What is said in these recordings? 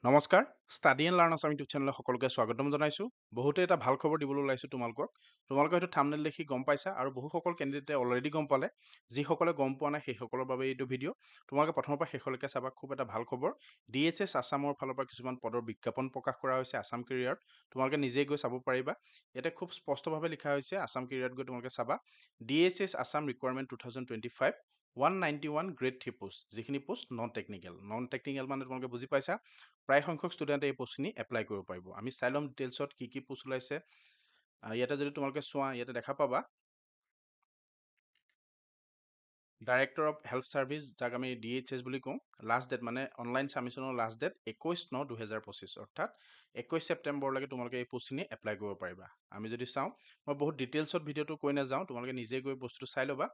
নমস্কাৰ study and learn Assam YouTube চেনেলত সকলোকে স্বাগতম জনাইছোঁ। বহুতে এটা ভাল খবৰ দিবলৈ ওলাইছোঁ তোমালোকে হয়তো থাম্বনেইল দেখি গম পাইছা আৰু বহুসকল কেণ্ডিডেটে অলৰেডি গম পালে। যিসকলে গম পোৱা নাই সেইসকলৰ বাবে এইটো ভিডিঅ'। তোমালোকে প্ৰথমৰ পৰা শেষলৈকে চাবা। খুব এটা ভাল খবৰ। DSS আছামৰ ফালৰ পৰা কিছুমান পদৰ বিজ্ঞাপন প্ৰকাশ কৰা হৈছে আছাম কেৰিয়াৰত। তোমালোকে নিজেই গৈ চাব পাৰিবা। ইয়াতে খুব স্পষ্টভাৱে লিখা হৈছে আছাম কেৰিয়াৰত গৈ তোমালোকে চাবা। DSS Assam requirement 2025 191 grade 3 post, যিখিনি পোষ্ট নন টেকনিকেল মানে তোমালোকে বুজি পাইছা। প্ৰায় সংখ্যক ষ্টুডেণ্টে এই পোষ্টখিনি এপ্লাই কৰিব পাৰিব। আমি চাই ল'ম ডিটেইলছত কি পোষ্ট ওলাইছে। ইয়াতে যদি তোমালোকে চোৱা, ইয়াতে দেখা পাবা ডাইৰেক্টৰ অফ হেল্থ ছাৰ্ভিচ, যাক আমি DHS বুলি কওঁ। লাষ্ট ডেট মানে অনলাইন ছাবমিশ্যনৰ লাষ্ট ডেট 21/9/2025, অৰ্থাৎ 21 ছেপ্টেম্বৰলৈকে তোমালোকে এই পোষ্টখিনি এপ্লাই কৰিব পাৰিবা। আমি যদি চাওঁ, মই বহুত ডিটেইলছত ভিডিঅ'টো কৈ নাযাওঁ, তোমালোকে নিজে গৈ বস্তুটো চাই ল'বা।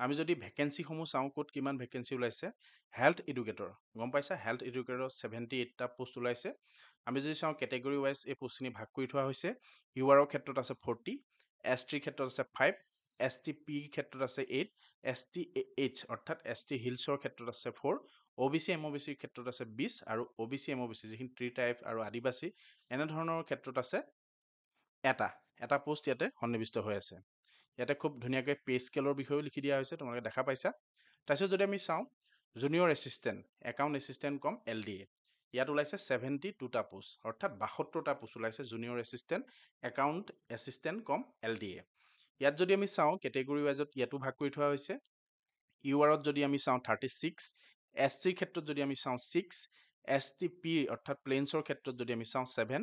আমি যদি ভেকেঞ্চিসমূহ চাওঁ, ক'ত কিমান ভেকেঞ্চি ওলাইছে। হেল্থ এডুকেটৰ, গম পাইছা, হেল্থ এডুকেটৰ 78টা পোষ্ট ওলাইছে। আমি যদি চাওঁ কেটেগৰী ৱাইজ এই পোষ্টখিনি ভাগ কৰি থোৱা হৈছে। URৰ ক্ষেত্ৰত আছে 40, ST ক্ষেত্ৰত আছে 5, STP ক্ষেত্ৰত আছে 8, STH অৰ্থাৎ ST হিলছৰ ক্ষেত্ৰত আছে 4, OBC MOBCৰ ক্ষেত্ৰত আছে 20 আৰু OBC MOBC যিখিনি ট্ৰি টাইপ আৰু আদিবাসী এনেধৰণৰ ক্ষেত্ৰত আছে এটা পোষ্ট ইয়াতে সন্নিৱিষ্ট হৈ আছে। ইয়াতে খুব ধুনীয়াকৈ পে স্কেলৰ বিষয়েও লিখি দিয়া হৈছে, তোমালোকে দেখা পাইছা। তাৰপিছত যদি আমি চাওঁ junior assistant, account assistant cum LDA, ইয়াত ওলাইছে 72টা পোষ্ট, অৰ্থাৎ 72টা পোষ্ট ওলাইছে junior assistant, account assistant cum LDA। ইয়াত যদি আমি চাওঁ কেটেগৰী ৱাইজত ইয়াতো ভাগ কৰি থোৱা হৈছে। URত যদি আমি চাওঁ 36, SCৰ ক্ষেত্ৰত যদি আমি চাওঁ 6, STP অৰ্থাৎ প্লেইনছৰ ক্ষেত্ৰত যদি আমি চাওঁ 7,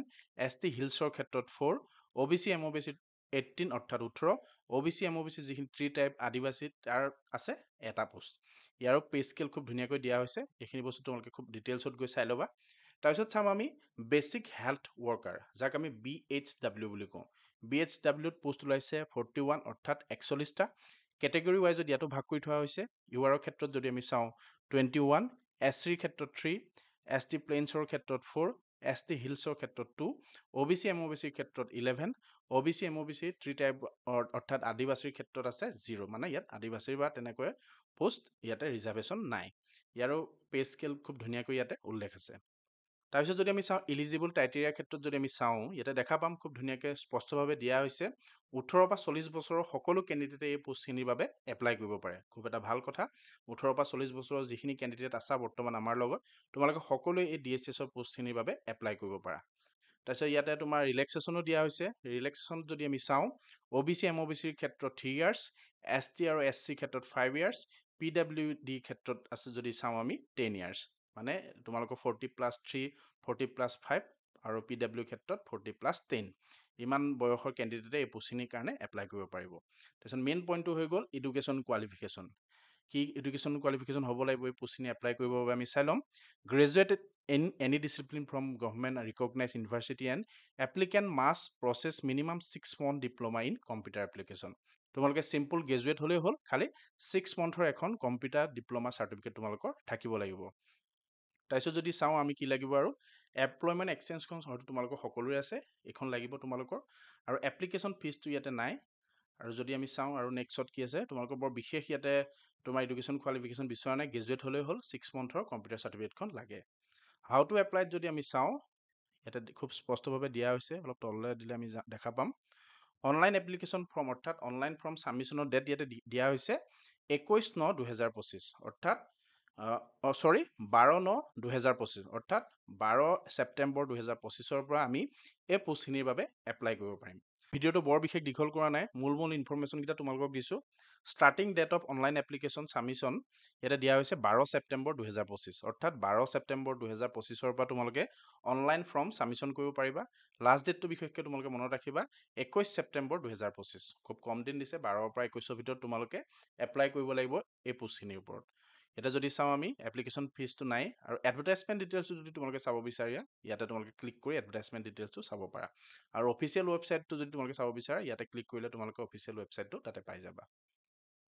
ST হিলছৰ ক্ষেত্ৰত 4, OBC MOBC 18 অৰ্থাৎ 18, OBC MOBC যিখিনি ট্ৰি টাইপ আদিবাসী তাৰ আছে এটা পোষ্ট। ইয়াৰো পে স্কেল খুব ধুনীয়াকৈ দিয়া হৈছে। এইখিনি বস্তু তোমালোকে খুব ডিটেইলছত গৈ চাই ল'বা। তাৰপিছত চাম আমি বেচিক হেল্থ ৱৰ্কাৰ, যাক আমি BHW বুলি কওঁ। BHWত পোষ্ট ওলাইছে 41 অৰ্থাৎ 41টা। কেটেগৰী ৱাইজত ইয়াতো ভাগ কৰি থোৱা হৈছে। URৰ ক্ষেত্ৰত যদি আমি চাওঁ 21, SCৰ ক্ষেত্ৰত 3, ST প্লেইনছৰ ক্ষেত্ৰত 4, ST হিলছৰ ক্ষেত্ৰত 2, OBC MOBCৰ ক্ষেত্ৰত 11, OBC MOBC ট্ৰি টাইপ অৰ্থাৎ আদিবাসীৰ ক্ষেত্ৰত আছে 0, মানে ইয়াত আদিবাসীৰ বা তেনেকৈ পোষ্ট ইয়াতে ৰিজাৰ্ভেশ্যন নাই। ইয়াৰো পে স্কেল খুব ধুনীয়াকৈ ইয়াতে উল্লেখ আছে। তাৰপিছত যদি আমি চাওঁ ইলিজিবল ক্ৰাইটেৰিয়াৰ ক্ষেত্ৰত যদি আমি চাওঁ, ইয়াতে দেখা পাম খুব ধুনীয়াকৈ স্পষ্টভাৱে দিয়া হৈছে 18 পৰা 40 বছৰৰ সকলো কেণ্ডিডেটে এই পোষ্টখিনিৰ বাবে এপ্লাই কৰিব পাৰে। খুব এটা ভাল কথা। 18 পৰা 40 বছৰৰ যিখিনি কেণ্ডিডেট আছা বৰ্তমান আমাৰ লগত, তোমালোকে সকলোৱে এই DSSৰ পোষ্টখিনিৰ বাবে এপ্লাই কৰিব পাৰা। তাৰপিছত ইয়াতে তোমাৰ ৰিলেক্সেশ্যনো দিয়া হৈছে। ৰিলেক্সেশ্যন যদি আমি চাওঁ, OBC MOBCৰ ক্ষেত্ৰত 3 ইয়াৰ্ছ, ST আৰু SCৰ ক্ষেত্ৰত 5 ইয়াৰ্ছ, PWD ক্ষেত্ৰত আছে যদি চাওঁ আমি 10 ইয়াৰ্ছ। মানে তোমালোকৰ 40+3, 40+5 আৰু PW ক্ষেত্ৰত 40+10, ইমান বয়সৰ কেণ্ডিডেটে এই পোষ্টখিনিৰ কাৰণে এপ্লাই কৰিব পাৰিব। তাৰপিছত মেইন পইণ্টটো হৈ গ'ল এডুকেশ্যন কোৱালিফিকেশ্যন। কি এডুকেশ্যন কোৱালিফিকেশ্যন হ'ব লাগিব এই পোষ্টখিনি এপ্লাই কৰিবৰ বাবে আমি চাই ল'ম। Graduated in any discipline from government recognise university and applicant must process minimum 6 month diploma in computer application. তোমালোকে চিম্পল গ্ৰেজুৱেট হ'লেই হ'ল, খালি 6 monthৰ এখন কম্পিউটাৰ ডিপ্ল'মা চাৰ্টিফিকেট তোমালোকৰ থাকিব লাগিব। তাৰপিছত যদি চাওঁ আমি কি লাগিব, আৰু এমপ্লয়মেণ্ট এক্সচেঞ্জখন হয়তো তোমালোকৰ সকলোৰে আছে, এইখন লাগিব তোমালোকৰ। আৰু এপ্লিকেশ্যন ফিজটো ইয়াতে নাই। আৰু যদি আমি চাওঁ আৰু নেক্সটত কি আছে, তোমালোকৰ বৰ বিশেষ ইয়াতে তোমাৰ এডুকেশ্যন কোৱালিফিকেশ্যন বিচৰা নাই, গ্ৰেজুৱেট হ'লেই হ'ল, 6 monthৰ কম্পিউটাৰ চাৰ্টিফিকেটখন লাগে। হাউ টু এপ্লাইত যদি আমি চাওঁ, ইয়াতে খুব স্পষ্টভাৱে দিয়া হৈছে, অলপ তললৈ দিলে আমি দেখা পাম। অনলাইন এপ্লিকেশ্যন ফৰ্ম অৰ্থাৎ অনলাইন ফৰ্ম ছাবমিশ্যনৰ ডেট ইয়াতে দিয়া হৈছে 21/9/2025, অৰ্থাৎ 12/9/2025, অৰ্থাৎ 12 ছেপ্টেম্বৰ 2025 পৰা আমি এই পোষ্টখিনিৰ বাবে এপ্লাই কৰিব পাৰিম। ভিডিঅ'টো বৰ বিশেষ দীঘল কৰা নাই, মূল ইনফৰমেশ্যনকেইটা তোমালোকক দিছোঁ। Starting date of online application submission ইয়াতে দিয়া হৈছে 12 ছেপ্টেম্বৰ 2025, অৰ্থাৎ 12 ছেপ্টেম্বৰ 2025 পৰা তোমালোকে অনলাইন ফৰ্ম ছাবমিশ্যন কৰিব পাৰিবা। লাষ্ট ডেটটো বিশেষকৈ তোমালোকে মনত ৰাখিবা 21 ছেপ্টেম্বৰ 2025। খুব কম দিন দিছে, 12ৰ পৰা 21ৰ ভিতৰত তোমালোকে এপ্লাই কৰিব লাগিব এই পোষ্টখিনিৰ ওপৰত। এতিয়া যদি চাওঁ আমি এপ্লিকেশ্যন ফিজটো নাই। আৰু এডভাৰটাইজমেণ্ট ডিটেইলছটো যদি তোমালোকে চাব বিচাৰা, ইয়াতে তোমালোকে ক্লিক কৰি এডভাৰটাইজমেণ্ট ডিটেইলছটো চাব পাৰা। আৰু অফিচিয়েল ৱেবছাইটটো যদি তোমালোকে চাব বিচাৰা, ইয়াতে ক্লিক কৰিলে তোমালোকে অফিচিয়েল ৱেবছাইটটো তাতে পাই যাবা।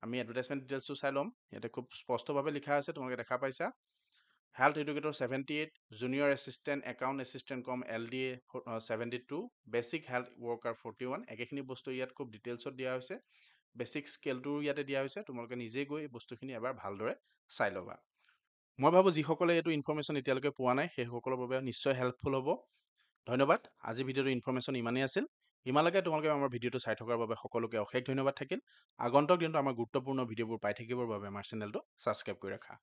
আমি এডভাৰটাইজমেণ্ট ডিটেইলছটো চাই ল'ম। ইয়াতে খুব স্পষ্টভাৱে লিখা আছে, তোমালোকে দেখা পাইছা। Health educator 78, junior assistant account assistant cum LDA 72, basic health worker 41। একেখিনি বস্তু ইয়াত খুব ডিটেইলছত দিয়া হৈছে। বেচিক স্কেলটোও ইয়াতে দিয়া হৈছে, তোমালোকে নিজে গৈ এই বস্তুখিনি এবাৰ ভালদৰে চাই ল'বা। মই ভাবোঁ যিসকলে এইটো ইনফৰমেশ্যন এতিয়ালৈকে পোৱা নাই সেইসকলৰ বাবে নিশ্চয় হেল্পফুল হ'ব। ধন্যবাদ। আজি ভিডিঅ'টো ইনফৰমেশ্যন ইমানেই আছিল। ইমানলৈকে তোমালোকে আমাৰ ভিডিঅ'টো চাই থকাৰ বাবে সকলোকে অশেষ ধন্যবাদ থাকিল। আগন্তুক দিনটো আমাৰ গুৰুত্বপূৰ্ণ ভিডিঅ'বোৰ পাই থাকিবৰ বাবে আমাৰ চেনেলটো ছাবস্ক্ৰাইব কৰি ৰাখা।